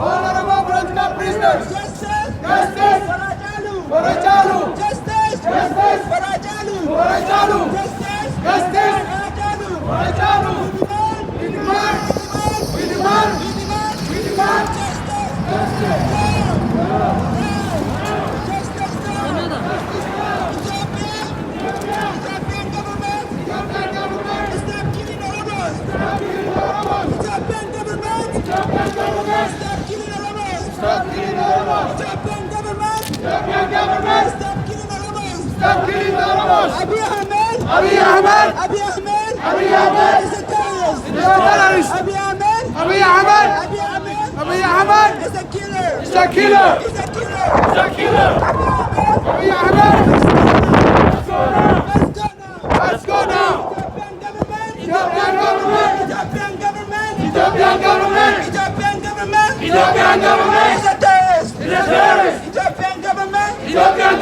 All our political prisoners. Justice. Justice. For Hachalu. Justice. Justice. For Hachalu. For Hachalu. Justice. Justice. For Hachalu. For Hachalu. We demand. We demand. We demand. Justice. Stop killing the Oromos. Ethiopian government! Ethiopian government. Stop killing the Oromos! Stop killing the Oromos. Abiy Ahmed! Abiy Ahmed. Abiy Ahmed! Abiy Ahmed. Is a terrorist! He's a terrorist. Abiy Ahmed! Abiy Ahmed. Abiy Ahmed! Abiy Ahmed. Is a killer! He's a killer. He's a killer! He's a killer. Abiy Abiy Ahmed! Ahmed. Let's go now! Let's go now. Ethiopian government! Ethiopian government. Ethiopian government! Ethiopian government. Ethiopian government! Ethiopian government. Is a terrorist! He's a terrorist. Ethiopian government! Ethiopian